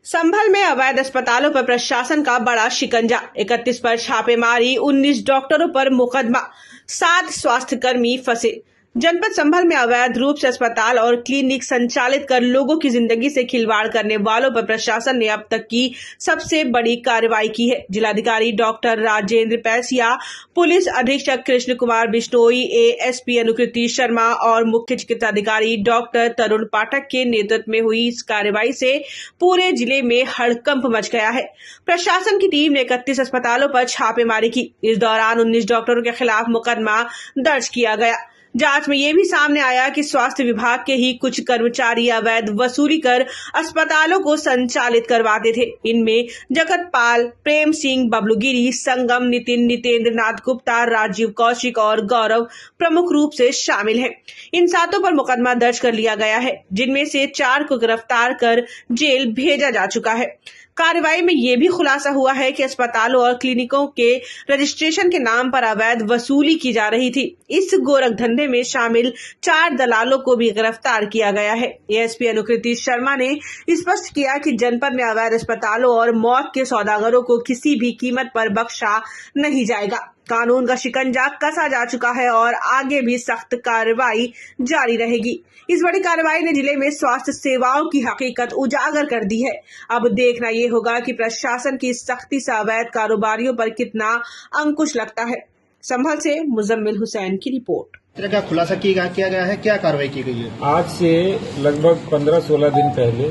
संभल में अवैध अस्पतालों पर प्रशासन का बड़ा शिकंजा। 31 पर छापेमारी, 19 डॉक्टरों पर मुकदमा, 7 स्वास्थ्यकर्मी फंसे। जनपद संभल में अवैध रूप से अस्पताल और क्लिनिक संचालित कर लोगों की जिंदगी से खिलवाड़ करने वालों पर प्रशासन ने अब तक की सबसे बड़ी कार्रवाई की है। जिलाधिकारी डॉक्टर राजेंद्र पैसिया, पुलिस अधीक्षक कृष्ण कुमार बिश्नोई, एएसपी अनुकृति शर्मा और मुख्य चिकित्साधिकारी डॉक्टर तरुण पाठक के नेतृत्व में हुई इस कार्रवाई से पूरे जिले में हड़कंप मच गया है। प्रशासन की टीम ने 31 अस्पतालों पर छापेमारी की। इस दौरान 19 डॉक्टरों के खिलाफ मुकदमा दर्ज किया गया। जांच में यह भी सामने आया कि स्वास्थ्य विभाग के ही कुछ कर्मचारी अवैध वसूली कर अस्पतालों को संचालित करवाते थे। इनमें जगतपाल, प्रेम सिंह, बबलूगिरी, संगम, नितिन, नितेंद्र नाथ गुप्ता, राजीव कौशिक और गौरव प्रमुख रूप से शामिल हैं। इन 7 पर मुकदमा दर्ज कर लिया गया है, जिनमें से 4 को गिरफ्तार कर जेल भेजा जा चुका है। कार्रवाई में यह भी खुलासा हुआ है कि अस्पतालों और क्लिनिकों के रजिस्ट्रेशन के नाम पर अवैध वसूली की जा रही थी। इस गोरख धंधे में शामिल 4 दलालों को भी गिरफ्तार किया गया है। एएसपी अनुकृति शर्मा ने स्पष्ट किया कि जनपद में अवैध अस्पतालों और मौत के सौदागरों को किसी भी कीमत पर बख्शा नहीं जाएगा। कानून का शिकंजा कसा जा चुका है और आगे भी सख्त कार्रवाई जारी रहेगी। इस बड़ी कार्रवाई ने जिले में स्वास्थ्य सेवाओं की हकीकत उजागर कर दी है। अब देखना ये होगा कि प्रशासन की सख्ती से अवैध कारोबारियों पर कितना अंकुश लगता है। संभल से मुजम्मिल हुसैन की रिपोर्ट। क्या खुलासा किया गया है, क्या कार्रवाई की गई है? आज से लगभग 15-16 दिन पहले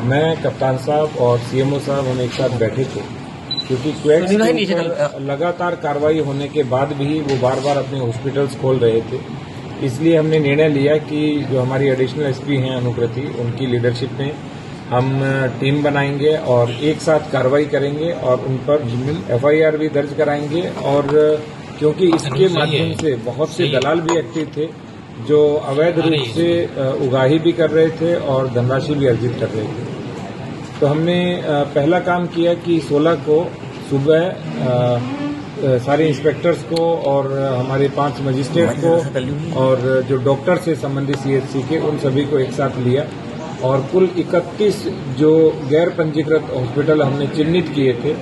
मैं, कप्तान साहब और सीएमओ साहब हम एक साथ बैठे थे, क्योंकि क्वेक्स के ऊपर लगातार कार्रवाई होने के बाद भी वो बार बार अपने हॉस्पिटल्स खोल रहे थे। इसलिए हमने निर्णय लिया कि जो हमारी एडिशनल एसपी हैं अनुकृति, उनकी लीडरशिप में हम टीम बनाएंगे और एक साथ कार्रवाई करेंगे और उन पर एफआईआर भी दर्ज कराएंगे। और क्योंकि इसके माध्यम से बहुत से दलाल भी एक्टिव थे जो अवैध रूप से उगाही भी कर रहे थे और धनराशि भी अर्जित कर रहे थे। तो हमने पहला काम किया कि 16 को सुबह सारे इंस्पेक्टर्स को और हमारे 5 मजिस्ट्रेट को और जो डॉक्टर से संबंधित सीएचसी के, उन सभी को एक साथ लिया और कुल 31 जो गैर पंजीकृत हॉस्पिटल हमने चिन्हित किए थे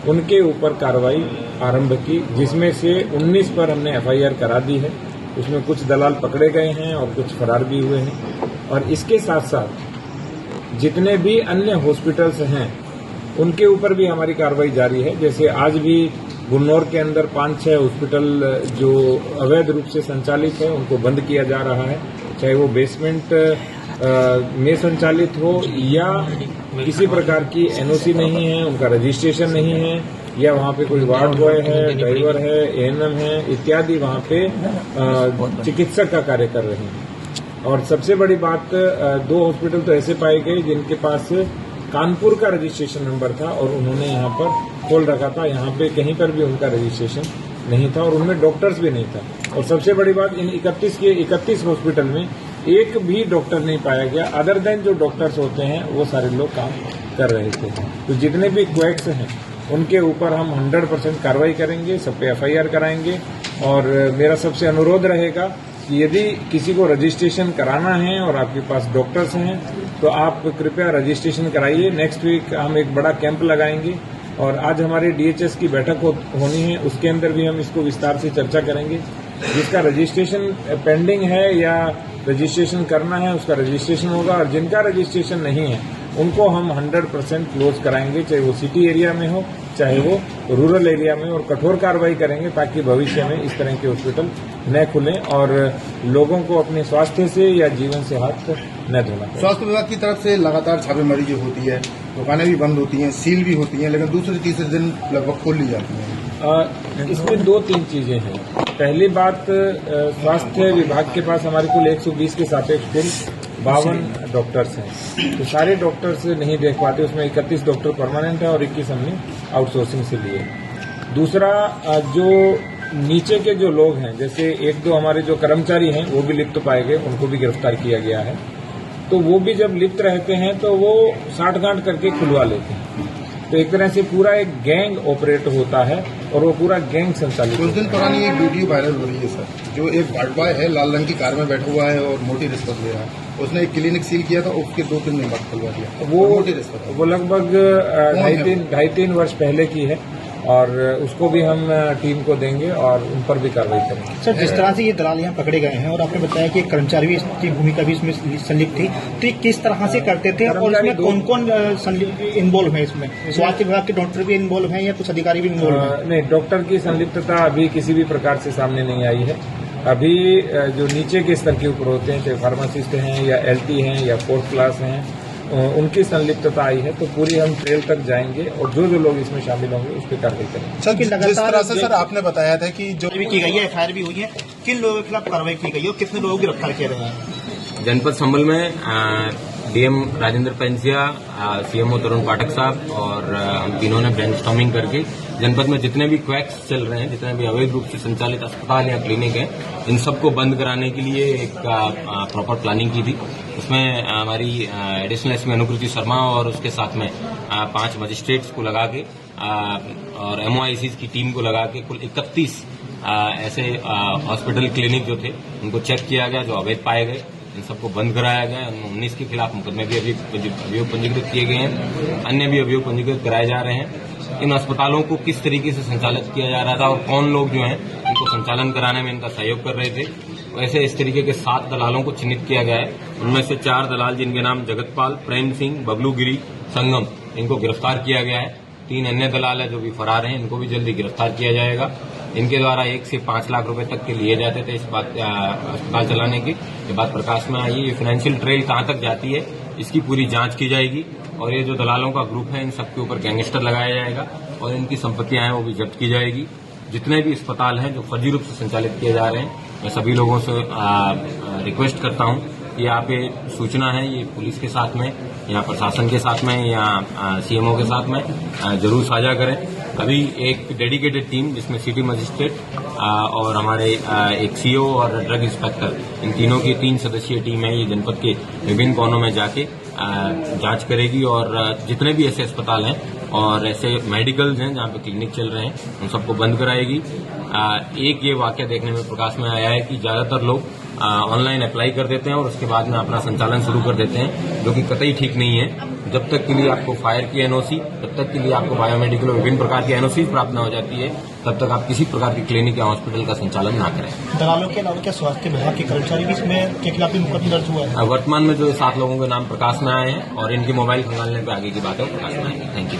उनके ऊपर कार्रवाई आरंभ की, जिसमें से 19 पर हमने एफआईआर करा दी है। उसमें कुछ दलाल पकड़े गए हैं और कुछ फरार भी हुए हैं। और इसके साथ साथ जितने भी अन्य हॉस्पिटल्स हैं उनके ऊपर भी हमारी कार्रवाई जारी है। जैसे आज भी गुन्नौर के अंदर 5-6 हॉस्पिटल जो अवैध रूप से संचालित है उनको बंद किया जा रहा है, चाहे वो बेसमेंट में संचालित हो या किसी प्रकार की एनओसी नहीं है, उनका रजिस्ट्रेशन नहीं है, या वहाँ पे कोई वार्ड बॉय है, ड्राइवर है, एएनएम है इत्यादि वहाँ पे चिकित्सक का कार्य कर रहे हैं। और सबसे बड़ी बात, 2 हॉस्पिटल तो ऐसे पाए गए जिनके पास कानपुर का रजिस्ट्रेशन नंबर था और उन्होंने यहाँ पर खोल रखा था। यहाँ पे कहीं पर भी उनका रजिस्ट्रेशन नहीं था और उनमें डॉक्टर्स भी नहीं था। और सबसे बड़ी बात, इन 31 हॉस्पिटल में एक भी डॉक्टर नहीं पाया गया। अदर देन जो डॉक्टर्स होते हैं वो सारे लोग काम कर रहे थे। तो जितने भी क्वैक्स हैं उनके ऊपर हम 100% कार्रवाई करेंगे, सब पे एफआईआर कराएंगे। और मेरा सबसे अनुरोध रहेगा कि यदि किसी को रजिस्ट्रेशन कराना है और आपके पास डॉक्टर्स हैं तो आप कृपया रजिस्ट्रेशन कराइए। नेक्स्ट वीक हम एक बड़ा कैंप लगाएंगे और आज हमारे डीएचएस की बैठक होनी है, उसके अंदर भी हम इसको विस्तार से चर्चा करेंगे। जिसका रजिस्ट्रेशन पेंडिंग है या रजिस्ट्रेशन करना है उसका रजिस्ट्रेशन होगा, और जिनका रजिस्ट्रेशन नहीं है उनको हम 100% क्लोज कराएंगे, चाहे वो सिटी एरिया में हो चाहे वो रूरल एरिया में, और कठोर कार्रवाई करेंगे ताकि भविष्य में इस तरह के हॉस्पिटल न खुलें और लोगों को अपने स्वास्थ्य से या जीवन से हाथ न धोना। स्वास्थ्य विभाग की तरफ से लगातार छापेमारी जो होती है, दुकानें भी बंद होती हैं, सील भी होती हैं, लेकिन दूसरे तीसरे दिन लगभग खोल ली जाती हैं। इसमें 2-3 चीजें हैं। पहली बात, स्वास्थ्य विभाग के पास हमारे कुल 120 के सापेक्ष कुल 52 डॉक्टर्स हैं, तो सारे डॉक्टर्स नहीं देख पाते। उसमें 31 डॉक्टर परमानेंट है और 21 हमने आउटसोर्सिंग से लिए। दूसरा, जो नीचे के जो लोग हैं, जैसे 1-2 हमारे जो कर्मचारी हैं वो भी लिप्त पाए गए, उनको भी गिरफ्तार किया गया है। तो वो भी जब लिप्त रहते हैं तो वो साठगांठ करके खुलवा लेते हैं। तो एक तरह से पूरा एक गैंग ऑपरेट होता है और वो पूरा गैंग संचालित कुछ दिन पुरानी एक वीडियो वायरल हो रही है सर, जो एक वार्ड बॉय है लाल रंग की कार में बैठा हुआ है और मोटी रिश्वत ले रहा है। उसने एक क्लिनिक सील किया था, उसके 2-3 दिन बाद खुलवा दिया। वो मोटी रिश्वत वो लगभग 2.5-3 वर्ष पहले की है और उसको भी हम टीम को देंगे और उन पर भी कार्रवाई करेंगे। सर, जिस तरह से ये दलाल यहाँ पकड़े गए हैं और आपने बताया कि एक कर्मचारी भी इसकी भूमिका भी इसमें संलिप्त थी, तो ये किस तरह से करते थे और इसमें कौन कौन इन्वॉल्व है? इसमें स्वास्थ्य विभाग के डॉक्टर भी इन्वॉल्व हैं या कुछ अधिकारी भी इन्वॉल्व हैं? नहीं, डॉक्टर की संलिप्तता अभी किसी भी प्रकार से सामने नहीं आई है। अभी जो नीचे के स्तर के ऊपर होते हैं, चाहे फार्मासिस्ट हैं या LT हैं या 4th क्लास हैं, उनकी संलिप्तता आई है, तो पूरी हम ट्रेल तक जाएंगे और जो जो लोग इसमें शामिल होंगे उस पर कार्रवाई करेंगे। सर, जिस तरह से सर आपने बताया था कि जो भी की गई है, FIR भी हुई है, किन लोगों के खिलाफ कार्रवाई की गई है और कितने लोगों को गिरफ्तार किया गया है? जनपद संभल में DM राजेंद्र पेंसिया, CMO तरुण पाठक साहब और हम तीनों ने ब्रेनस्टॉर्मिंग करके जनपद में जितने भी क्वैक्स चल रहे हैं, जितने भी अवैध रूप से संचालित अस्पताल या क्लिनिक हैं, इन सबको बंद कराने के लिए एक प्रॉपर प्लानिंग की थी। उसमें हमारी एडिशनल एसपी अनुकृति शर्मा और उसके साथ में 5 मजिस्ट्रेट्स को लगा के और MOICs की टीम को लगा के कुल 31 ऐसे हॉस्पिटल क्लिनिक जो थे उनको चेक किया गया, जो अवैध पाए गए। इन सबको बंद कराया गया। 19 के खिलाफ मुकदमे भी अभियोग पंजीकृत किए गए हैं, अन्य भी अभियोग पंजीकृत कराए जा रहे हैं। इन अस्पतालों को किस तरीके से संचालित किया जा रहा था और कौन लोग जो हैं इनको संचालन कराने में इनका सहयोग कर रहे थे, वैसे इस तरीके के 7 दलालों को चिन्हित किया गया है। उनमें से 4 दलाल जिनके नाम जगतपाल, प्रेम सिंह, बबलू गिरी, संगम, इनको गिरफ्तार किया गया है। 3 अन्य दलाल है जो भी फरार हैं, इनको भी जल्दी गिरफ्तार किया जाएगा। इनके द्वारा 1 से 5 लाख रुपए तक के लिए जाते थे इस बात अस्पताल चलाने की। ये बात प्रकाश में आई है। ये फाइनेंशियल ट्रेल कहां तक जाती है इसकी पूरी जांच की जाएगी और ये जो दलालों का ग्रुप है इन सबके ऊपर गैंगस्टर लगाया जाएगा और इनकी संपत्तियां हैं वो भी जब्त की जाएगी। जितने भी अस्पताल हैं जो फर्जी रूप से संचालित किए जा रहे हैं, मैं सभी लोगों से रिक्वेस्ट करता हूं कि आप ये सूचना है ये पुलिस के साथ में या प्रशासन के साथ में या CMO के साथ में जरूर साझा करें। अभी एक डेडिकेटेड टीम जिसमें सिटी मजिस्ट्रेट और हमारे एक CO और ड्रग इंस्पेक्टर, इन तीनों की 3 सदस्यीय टीम है, ये जनपद के विभिन्न कोनों में जाके जांच करेगी और जितने भी ऐसे अस्पताल हैं और ऐसे मेडिकल्स हैं जहां पे क्लिनिक चल रहे हैं उन सबको बंद कराएगी। एक ये वाकया देखने में प्रकाश में आया है कि ज्यादातर लोग ऑनलाइन अप्लाई कर देते हैं और उसके बाद में अपना संचालन शुरू कर देते हैं, जो कि कतई ठीक नहीं है। जब तक के लिए आपको फायर की NOC, तब तक के लिए आपको बायोमेडिकल और विभिन्न प्रकार की NOC प्राप्त न हो जाती है, तब तक आप किसी प्रकार की क्लिनिक या हॉस्पिटल का संचालन ना करें। दलालों के अलावा क्या स्वास्थ्य विभाग के कर्मचारी भी इसमें के खिलाफ मुकदमा दर्ज हुआ है? वर्तमान में जो 7 लोगों के नाम प्रकाश में आए हैं और इनके मोबाइल खंगालने पर आगे की बात है प्रकाश में आएगी। Thank you.